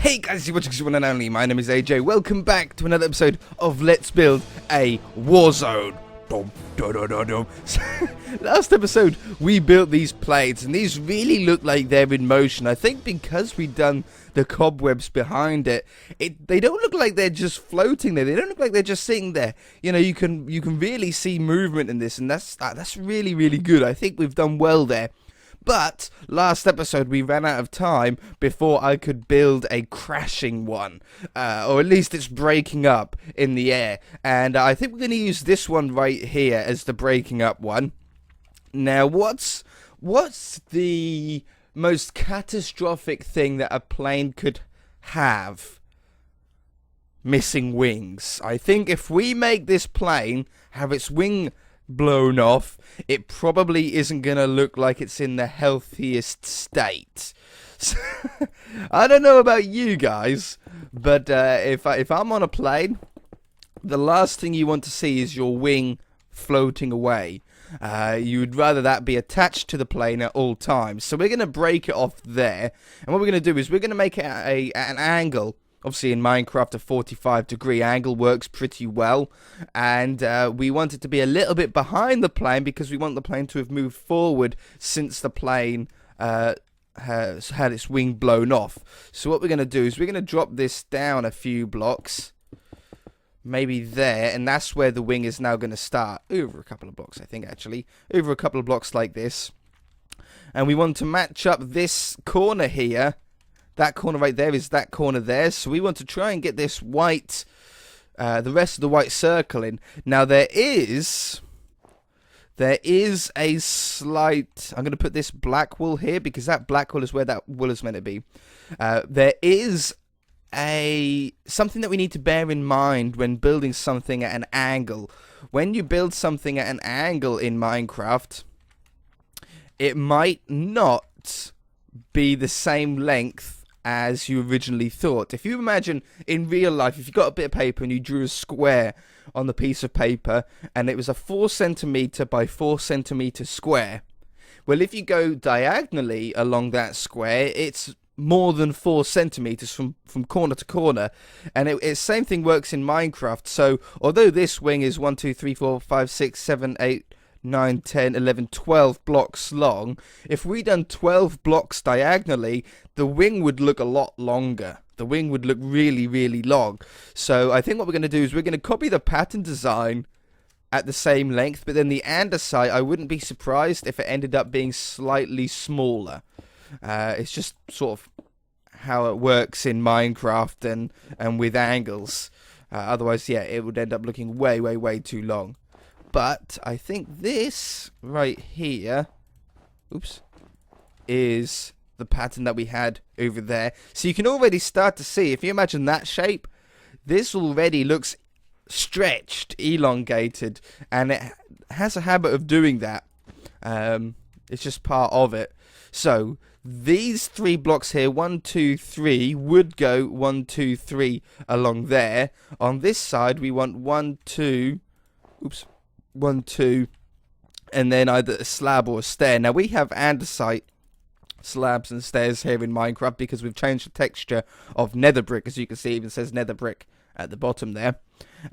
Hey guys, you're watching one and only. My name is AJ. Welcome back to another episode of Let's Build a Warzone. Dum, dum, dum, dum, dum. So, last episode, we built these plates, and these really look like they're in motion. I think because we've done the cobwebs behind it, they don't look like they're just floating there. They don't look like they're just sitting there. You know, you can really see movement in this, and that's really, really good. I think we've done well there. But last episode we ran out of time before I could build a crashing one, or at least it's breaking up in the air, and I think we're going to use this one right here as the breaking up one. Now what's the most catastrophic thing that a plane could have? Missing wings. I think if we make this plane have its wing blown off, it probably isn't gonna look like it's in the healthiest state. So, I don't know about you guys, but if I'm on a plane, the last thing you want to see is your wing floating away. You'd rather that be attached to the plane at all times. So we're gonna break it off there, and what we're gonna do is we're gonna make it an angle. Obviously in Minecraft a 45-degree angle works pretty well, and we want it to be a little bit behind the plane because we want the plane to have moved forward since the plane has had its wing blown off. So what we're going to do is we're going to drop this down a few blocks, maybe there, and that's where the wing is now going to start. Over a couple of blocks, I think, actually. Over a couple of blocks like this. And we want to match up this corner here. That corner right there is that corner there. So we want to try and get this white, the rest of the white circle in. Now there is a slight, I'm going to put this black wool here because that black wool is where that wool is meant to be. There is something that we need to bear in mind when building something at an angle. When you build something at an angle in Minecraft, it might not be the same length as you originally thought. If you imagine in real life, if you got a bit of paper and you drew a square on the piece of paper and it was a 4 centimeter by 4 centimeter square, well, if you go diagonally along that square, it's more than 4 centimeters from corner to corner. And same thing works in Minecraft. So although this wing is 1 2 3 4 5 6 7 8 9, 10, 11, 12 blocks long, if we done 12 blocks diagonally, the wing would look a lot longer. The wing would look really, really long. So I think what we're going to do is we're going to copy the pattern design at the same length, but then the underside, I wouldn't be surprised if it ended up being slightly smaller. It's just sort of how it works in Minecraft and with angles. Otherwise, yeah, it would end up looking way, way, way too long. But I think this right here, oops, is the pattern that we had over there. So you can already start to see, if you imagine that shape, this already looks stretched, elongated, and it has a habit of doing that. It's just part of it. So these 3 blocks here, 1 2 3, would go 1 2 3 along there. On this side we want 1 2, oops, 1 2, and then either a slab or a stair. Now we have andesite slabs and stairs here in Minecraft because we've changed the texture of nether brick. As you can see, it even says nether brick at the bottom there.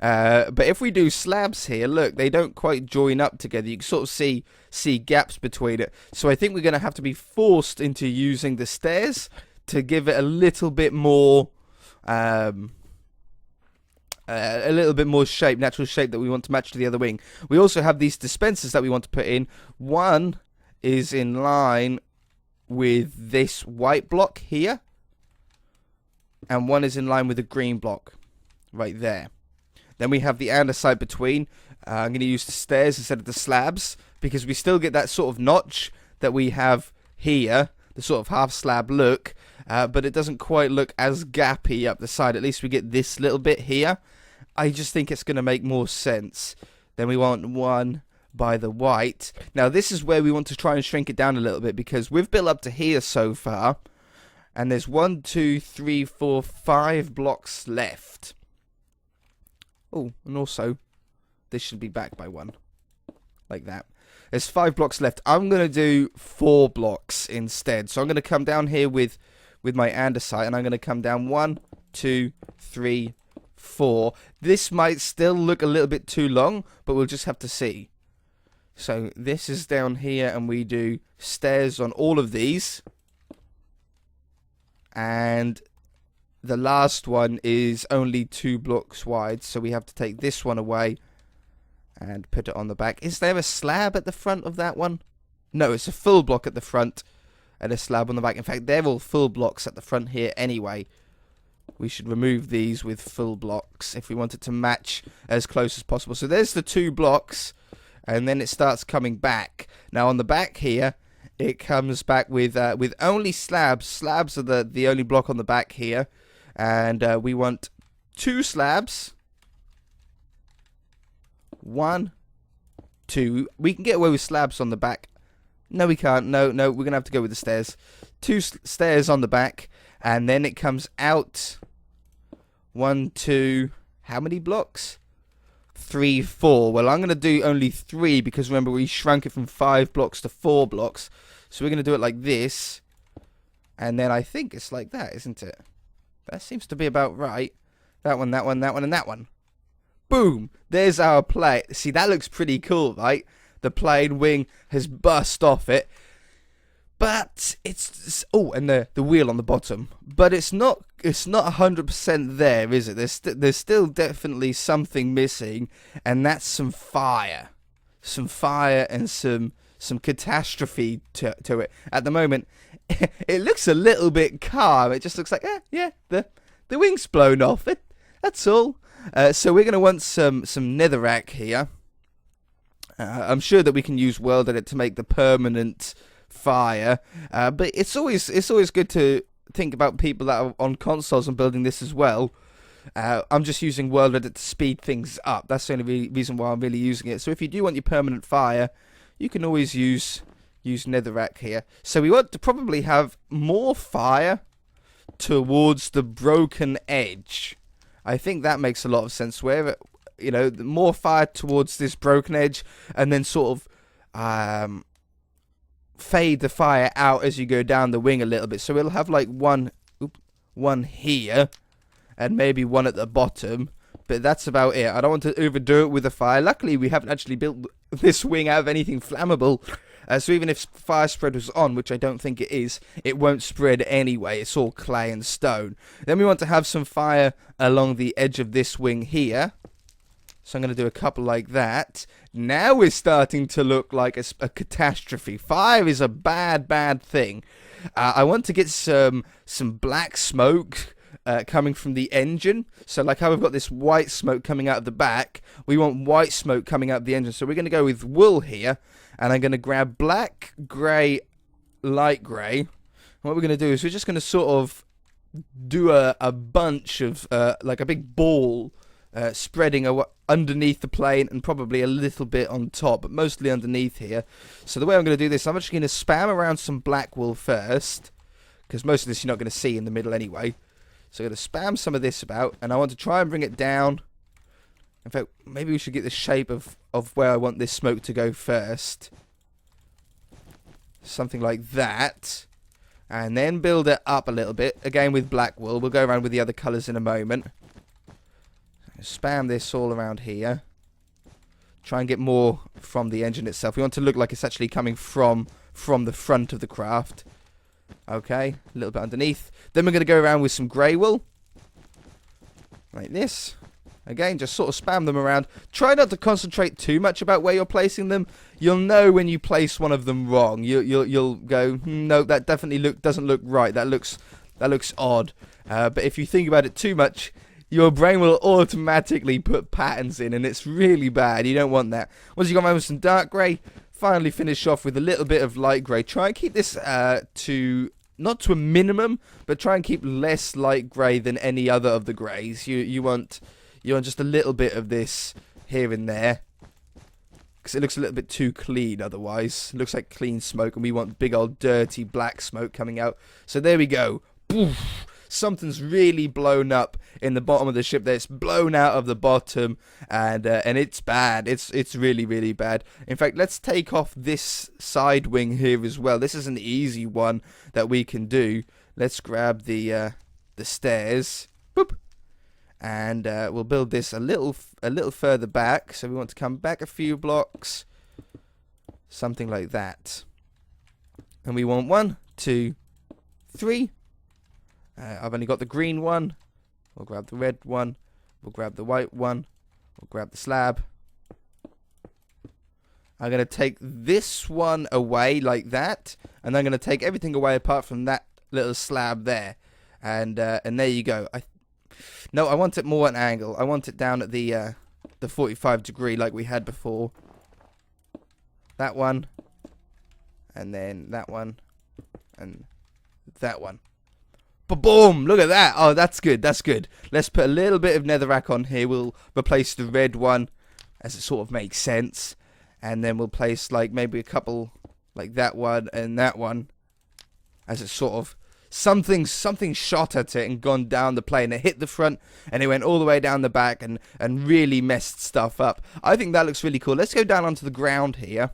But if we do slabs here, look, they don't quite join up together. You can sort of see gaps between it. So I think we're going to have to be forced into using the stairs to give it a little bit more shape, natural shape that we want to match to the other wing. We also have these dispensers that we want to put in. One is in line with this white block here, and one is in line with the green block right there. Then we have the andesite between. I'm going to use the stairs instead of the slabs because we still get that sort of notch that we have here, the sort of half slab look, but it doesn't quite look as gappy up the side. At least we get this little bit here. I just think it's going to make more sense. Then we want one by the white. Now this is where we want to try and shrink it down a little bit because we've built up to here so far, and there's 1 2 3 4 5 blocks left. Oh, and also this should be back by 1, like that. There's 5 blocks left. I'm going to do 4 blocks instead. So I'm going to come down here with with my andesite, and I'm going to come down 1, 2, 3, 4. This might still look a little bit too long, but we'll just have to see. So this is down here, and we do stairs on all of these. And the last one is only 2 blocks wide, so we have to take this one away and put it on the back. Is there a slab at the front of that one? No, it's a full block at the front and a slab on the back. In fact, they're all full blocks at the front here anyway. We should remove these with full blocks if we want it to match as close as possible. So there's the 2 blocks, and then it starts coming back. Now on the back here, it comes back with only slabs. Slabs are the only block on the back here. And we want 2 slabs. 1, 2. We can get away with slabs on the back. No, we can't. No, we're going to have to go with the stairs. 2 stairs on the back. And then it comes out. 1, 2. How many blocks? 3, 4. Well, I'm going to do only 3 because remember we shrunk it from 5 blocks to 4 blocks. So we're going to do it like this. And then I think it's like that, isn't it? That seems to be about right. That one, that one, that one, and that one. Boom! There's our plane. See, that looks pretty cool, right? The plane wing has burst off it. But it's... Oh, and the wheel on the bottom. But it's not 100% there, is it? There's still definitely something missing. And that's some fire. Some fire and some catastrophe to it. At the moment, it looks a little bit calm. It just looks like, yeah, the wing's blown off. That's all. So we're going to want some netherrack here. I'm sure that we can use World Edit to make the permanent fire. But it's always good to think about people that are on consoles and building this as well. I'm just using World Edit to speed things up. That's the only reason why I'm really using it. So if you do want your permanent fire, you can always use netherrack here. So we want to probably have more fire towards the broken edge. I think that makes a lot of sense. Where, more fire towards this broken edge, and then sort of fade the fire out as you go down the wing a little bit. So we'll have like one here, and maybe one at the bottom. But that's about it. I don't want to overdo it with the fire. Luckily, we haven't actually built this wing out of anything flammable. So even if fire spread was on, which I don't think it is, it won't spread anyway. It's all clay and stone. Then we want to have some fire along the edge of this wing here. So I'm going to do a couple like that. Now we're starting to look like a catastrophe. Fire is a bad thing. I want to get some black smoke coming from the engine. So like how we've got this white smoke coming out of the back, we want white smoke coming out of the engine. So we're going to go with wool here, and I'm going to grab black, grey, light grey. And what we're going to do is we're just going to sort of do a bunch of, like a big ball spreading underneath the plane, and probably a little bit on top, but mostly underneath here. So the way I'm going to do this, I'm actually going to spam around some black wool first, because most of this you're not going to see in the middle anyway. So I'm going to spam some of this about, and I want to try and bring it down. In fact, maybe we should get the shape of where I want this smoke to go first. Something like that. And then build it up a little bit. Again with black wool. We'll go around with the other colours in a moment. Spam this all around here. Try and get more from the engine itself. We want to look like it's actually coming from the front of the craft. Okay, a little bit underneath. Then we're going to go around with some grey wool. Like this. Again, just sort of spam them around. Try not to concentrate too much about where you're placing them. You'll know when you place one of them wrong. You'll go, no, that definitely doesn't look right. That looks odd. But if you think about it too much, your brain will automatically put patterns in, and it's really bad. You don't want that. Once you got around with some dark grey, finally finish off with a little bit of light grey. Try and keep this not to a minimum, but try and keep less light grey than any other of the greys. You want just a little bit of this here and there, because it looks a little bit too clean otherwise. It looks like clean smoke, and we want big old dirty black smoke coming out. So there we go. Poof. Something's really blown up in the bottom of the ship there. It's blown out of the bottom, and it's bad. It's really, really bad. In fact, let's take off this side wing here as well. This is an easy one that we can do. let's grab the stairs. Boop. And we'll build this a little further back. So we want to come back a few blocks, something like that. And we want 1, 2, 3. I've only got the green one. We'll grab the red one. We'll grab the white one. We'll grab the slab. I'm going to take this one away like that. And I'm going to take everything away apart from that little slab there. And there you go. No, I want it more at an angle. I want it down at the 45 degree like we had before. That one. And then that one. And that one. Ba-boom! Look at that. Oh, that's good. That's good. Let's put a little bit of netherrack on here. We'll replace the red one as it sort of makes sense. And then we'll place like maybe a couple like that one and that one as it sort of something shot at it and gone down the plane. It hit the front and it went all the way down the back and really messed stuff up. I think that looks really cool. Let's go down onto the ground here.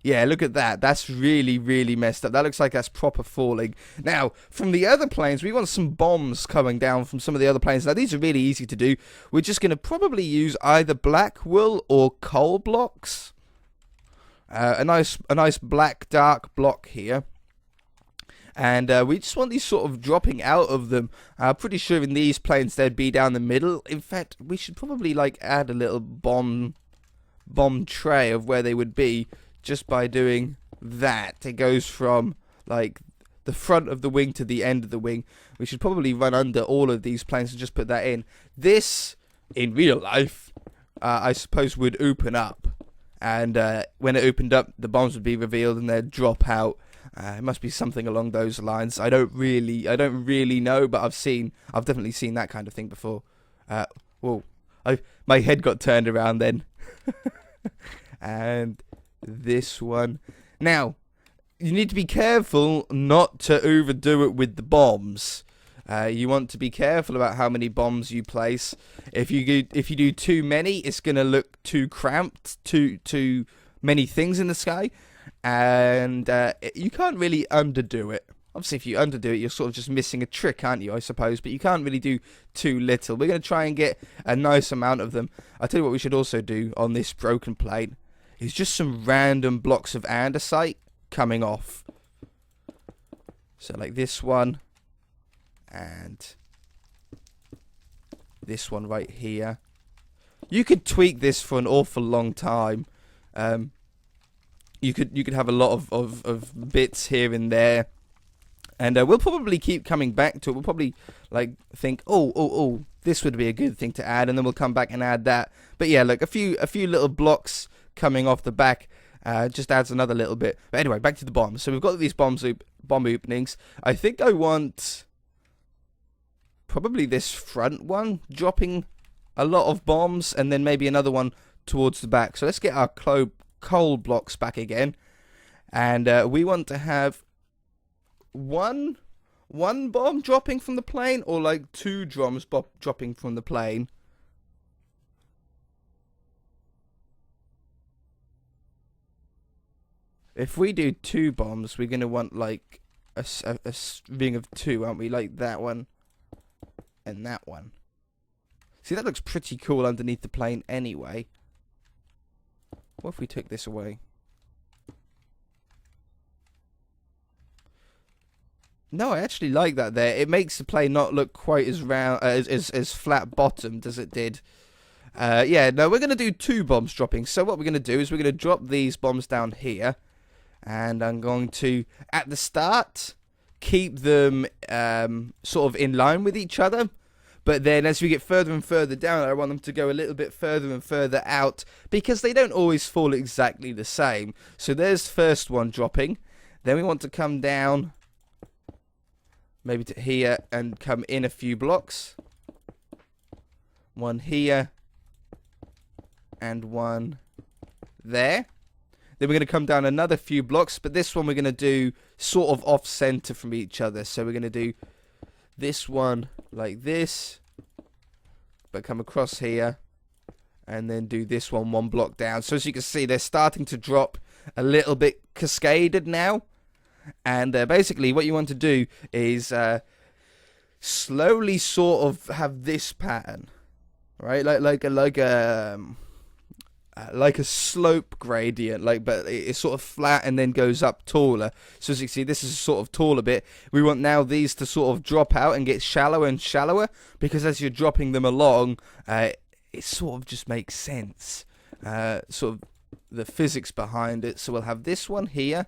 Yeah, look at that. That's really, really messed up. That looks like that's proper falling. Now, from the other planes, we want some bombs coming down from some of the other planes. Now, these are really easy to do. We're just going to probably use either black wool or coal blocks. A nice black dark block here. And we just want these sort of dropping out of them. I'm pretty sure in these planes they'd be down the middle. In fact, we should probably like add a little bomb tray of where they would be. Just by doing that, it goes from like the front of the wing to the end of the wing. We should probably run under all of these planes and just put that in. This, in real life, I suppose would open up. And when it opened up, the bombs would be revealed and they'd drop out. It must be something along those lines. I don't really know, but I've definitely seen that kind of thing before. Whoa, my head got turned around then. And this one. Now, you need to be careful not to overdo it with the bombs. You want to be careful about how many bombs you place. If you do too many, it's going to look too cramped, too many things in the sky, and you can't really underdo it. Obviously, if you underdo it, you're sort of just missing a trick, aren't you, I suppose? But you can't really do too little. We're going to try and get a nice amount of them. I'll tell you what we should also do on this broken plate. Is just some random blocks of andesite coming off. So like this one. And this one right here. You could tweak this for an awful long time. You could have a lot of bits here and there. And we'll probably keep coming back to it. We'll probably like think, oh, this would be a good thing to add. And then we'll come back and add that. But yeah, look, a few little blocks coming off the back just adds another little bit. But anyway, back to the bombs. So we've got these bomb openings. I think I want probably this front one dropping a lot of bombs, and then maybe another one towards the back. So let's get our coal blocks back again, and we want to have one bomb dropping from the plane, or like 2 drums dropping from the plane. If we do 2 bombs, we're going to want like a ring of 2, aren't we? Like that one and that one. See, that looks pretty cool underneath the plane anyway. What if we took this away? No, I actually like that there. It makes the plane not look quite as round, as flat bottomed as it did. Yeah, no, we're going to do 2 bombs dropping. So what we're going to do is we're going to drop these bombs down here. And I'm going to, at the start, keep them sort of in line with each other. But then as we get further and further down, I want them to go a little bit further and further out, because they don't always fall exactly the same. So there's the first one dropping. Then we want to come down maybe to here and come in a few blocks. One here and one there. Then we're going to come down another few blocks, but this one we're going to do sort of off-center from each other. So we're going to do this one like this, but come across here, and then do this one block down. So as you can see, they're starting to drop a little bit cascaded now. And basically what you want to do is slowly sort of have this pattern, right? Like a slope gradient, but it's sort of flat and then goes up taller. So as you can see, this is a sort of taller bit. We want now these to sort of drop out and get shallower and shallower, because as you're dropping them along, it sort of just makes sense. Sort of the physics behind it. So we'll have this one here,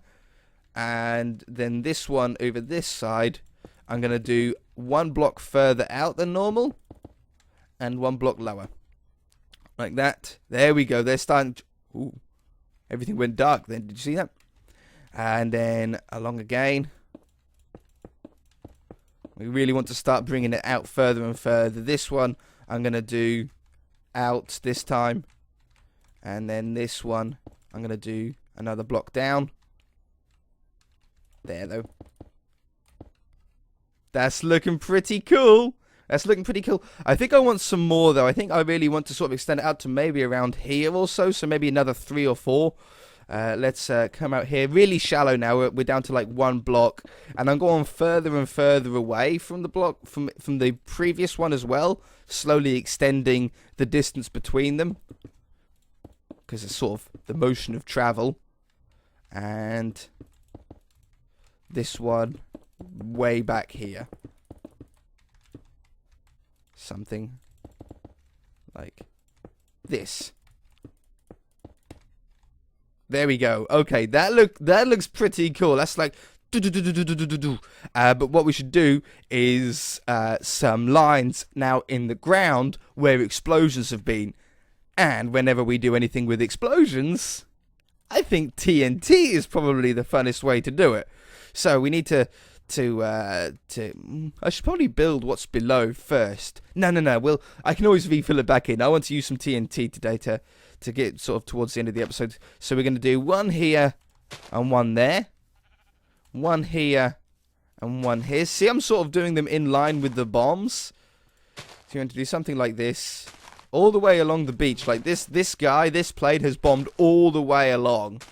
and then this one over this side. I'm going to do one block further out than normal, and one block lower. Like that. There we go. They're starting to... Ooh. Everything went dark then. Did you see that? And then along again. We really want to start bringing it out further and further. This one I'm going to do out this time. And then this one I'm going to do another block down. There though. That's looking pretty cool. That's looking pretty cool. I think I want some more, though. I think I really want to sort of extend it out to maybe around here or so. So maybe another 3 or 4. Let's come out here. Really shallow now. We're down to like 1 block. And I'm going further and further away from the block, from the previous one as well. Slowly extending the distance between them, because it's sort of the motion of travel. And this one way back here. Something like this. There we go. Okay, that looks pretty cool. That's like but what we should do is some lines now in the ground where explosions have been. And whenever we do anything with explosions, I think TNT is probably the funnest way to do it. So we need to I should probably build what's below first. No. I can always refill it back in. I want to use some TNT today to get sort of towards the end of the episode. So we're going to do one here and one there. One here and one here. See, I'm sort of doing them in line with the bombs. So you want to do something like this. All the way along the beach. Like this plane has bombed all the way along.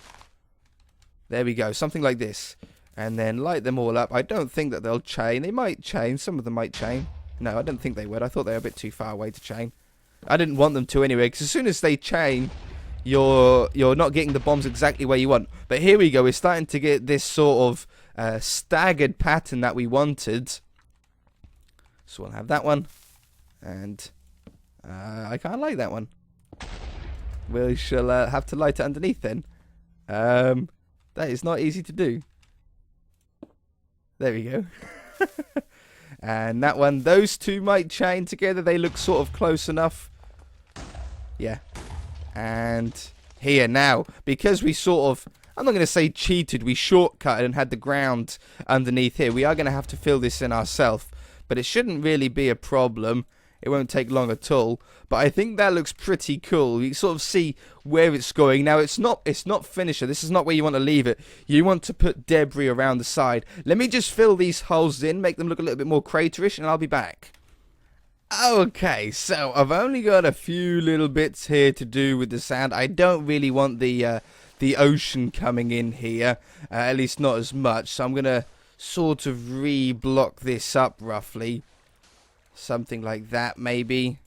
There we go. Something like this. And then light them all up. I don't think that they'll chain. They might chain. Some of them might chain. No, I don't think they would. I thought they were a bit too far away to chain. I didn't want them to anyway, because as soon as they chain, you're not getting the bombs exactly where you want. But here we go. We're starting to get this sort of staggered pattern that we wanted. So we'll have that one. And I can't like that one. We shall have to light it underneath then. That is not easy to do. There we go. And that one, those two might chain together. They look sort of close enough. Yeah. And here now, because we sort of, I'm not going to say cheated, we shortcutted and had the ground underneath here. We are going to have to fill this in ourselves. But it shouldn't really be a problem. It won't take long at all. But I think that looks pretty cool. You sort of see where it's going. Now, it's not finisher. This is not where you want to leave it. You want to put debris around the side. Let me just fill these holes in, make them look a little bit more craterish, and I'll be back. Okay, so I've only got a few little bits here to do with the sand. I don't really want the ocean coming in here. At least not as much. So I'm going to sort of re-block this up roughly. Something like that, maybe.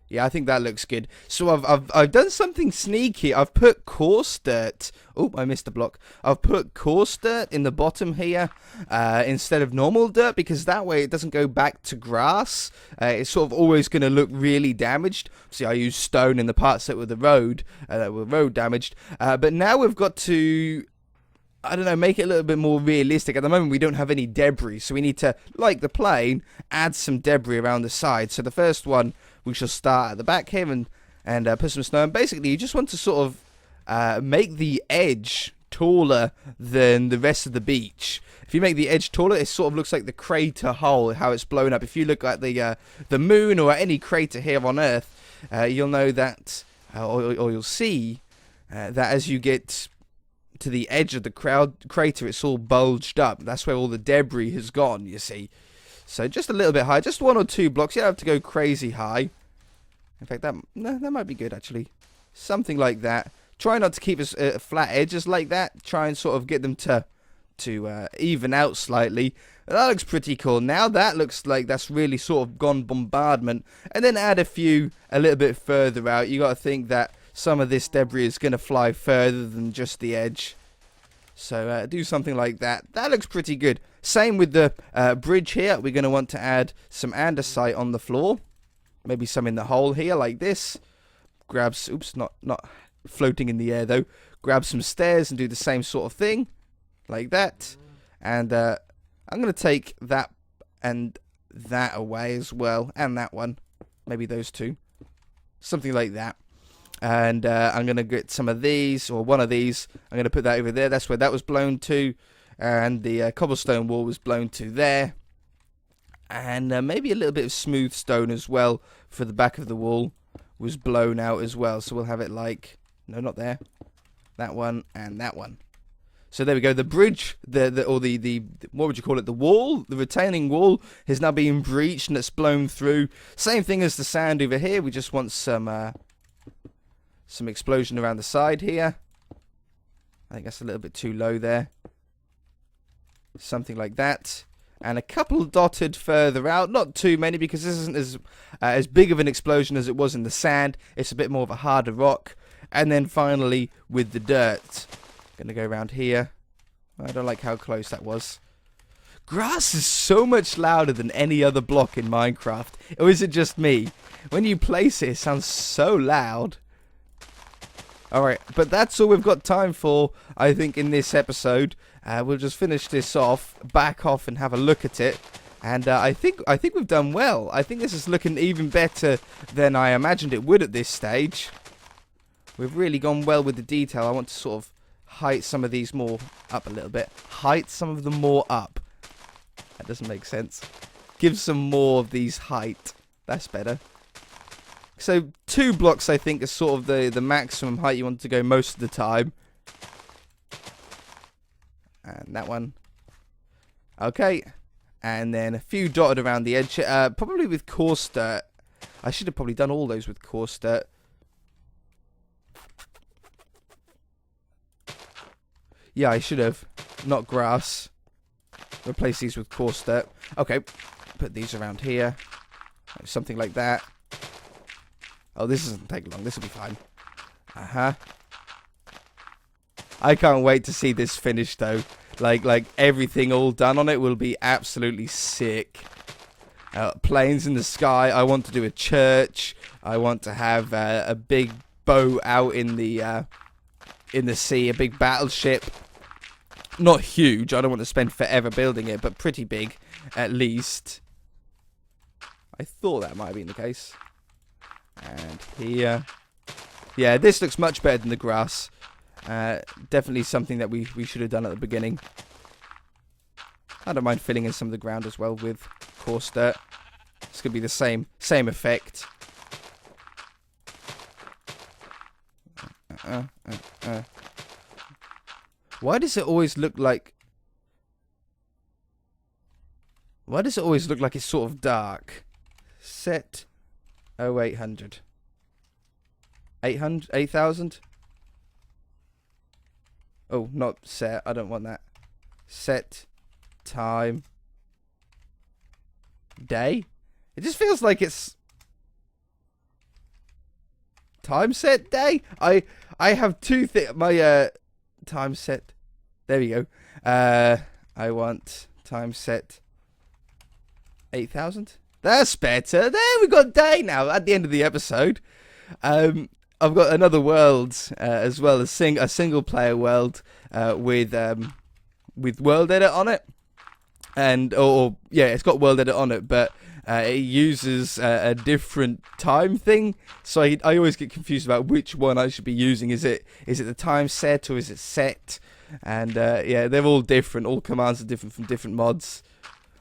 Yeah, I think that looks good. So I've done something sneaky. I've put coarse dirt. Oh, I missed a block. I've put coarse dirt in the bottom here instead of normal dirt, because that way it doesn't go back to grass. It's sort of always going to look really damaged. See, I used stone in the parts that were the road that were road damaged. But now we've got to, I don't know, make it a little bit more realistic. At the moment, we don't have any debris, so we need to, like the plane, add some debris around the side. So the first one, we shall start at the back here and put some snow. And basically, you just want to sort of make the edge taller than the rest of the beach. If you make the edge taller, it sort of looks like the crater hole, how it's blown up. If you look at the moon or any crater here on Earth, you'll know that, or you'll see that as you get to the edge of the crater, it's all bulged up. That's where all the debris has gone, you see. So just a little bit high, just 1 or 2 blocks. You don't have to go crazy high. In fact, that might be good, actually. Something like that. Try not to keep as flat edges like that. Try and sort of get them to to even out slightly. That looks pretty cool. Now that looks like that's really sort of gone bombardment. And then add a few a little bit further out. You got to think that some of this debris is going to fly further than just the edge. So do something like that. That looks pretty good. Same with the bridge here. We're going to want to add some andesite on the floor. Maybe some in the hole here like this. Grabs, oops, not floating in the air though. Grab some stairs and do the same sort of thing. Like that. And I'm going to take that and that away as well. And that one. Maybe those two. Something like that. And I'm going to get some of these, or one of these. I'm going to put that over there. That's where that was blown to. And the cobblestone wall was blown to there. And maybe a little bit of smooth stone as well for the back of the wall was blown out as well. So we'll have it like, no, not there. That one and that one. So there we go. The bridge, the what would you call it? The wall, the retaining wall has now been breached and it's blown through. Same thing as the sand over here. We just want some explosion around the side here. I think that's a little bit too low there. Something like that. And a couple dotted further out. Not too many because this isn't as big of an explosion as it was in the sand. It's a bit more of a harder rock. And then finally with the dirt. Gonna go around here. I don't like how close that was. Grass is so much louder than any other block in Minecraft. Or is it just me? When you place it, it sounds so loud. Alright, but that's all we've got time for, I think, in this episode. We'll just finish this off, back off and have a look at it. And I think we've done well. I think this is looking even better than I imagined it would at this stage. We've really gone well with the detail. I want to sort of height some of these more up a little bit. Height some of them more up. That doesn't make sense. Give some more of these height. That's better. So 2 blocks I think is sort of the maximum height you want to go most of the time. And that one. Okay. And then a few dotted around the edge. Probably with coarse dirt. I should have probably done all those with coarse dirt. Yeah, I should have. Not grass. Replace these with coarse dirt. Okay. Put these around here. Something like that. Oh, this doesn't take long. This will be fine. Uh-huh. I can't wait to see this finished, though. Like everything all done on it will be absolutely sick. Planes in the sky. I want to do a church. I want to have a big boat out in the sea. A big battleship. Not huge. I don't want to spend forever building it, but pretty big, at least. I thought that might have been the case. And here. Yeah, this looks much better than the grass. Definitely something that we should have done at the beginning. I don't mind filling in some of the ground as well with coarse dirt. It's going to be the same effect. Why does it always look like... Why does it always look like it's sort of dark? Set 0800. 800? 8,000? Oh, not set. I don't want that. Set time day? It just feels like it's time set day. I have two things. My time set. There we go. I want time set 8,000. That's better. There we got day now at the end of the episode. I've got another world as well as a single player world with world edit on it, and yeah, it's got world edit on it, but it uses a different time thing. So I always get confused about which one I should be using. Is it the time set or is it set? And yeah, they're all different. All commands are different from different mods.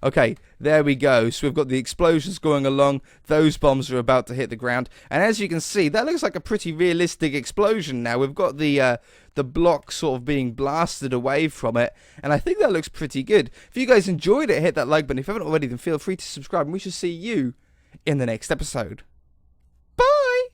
Okay, there we go. So we've got the explosions going along. Those bombs are about to hit the ground. And as you can see, that looks like a pretty realistic explosion now. We've got the block sort of being blasted away from it. And I think that looks pretty good. If you guys enjoyed it, hit that like button. If you haven't already, then feel free to subscribe. And we shall see you in the next episode. Bye!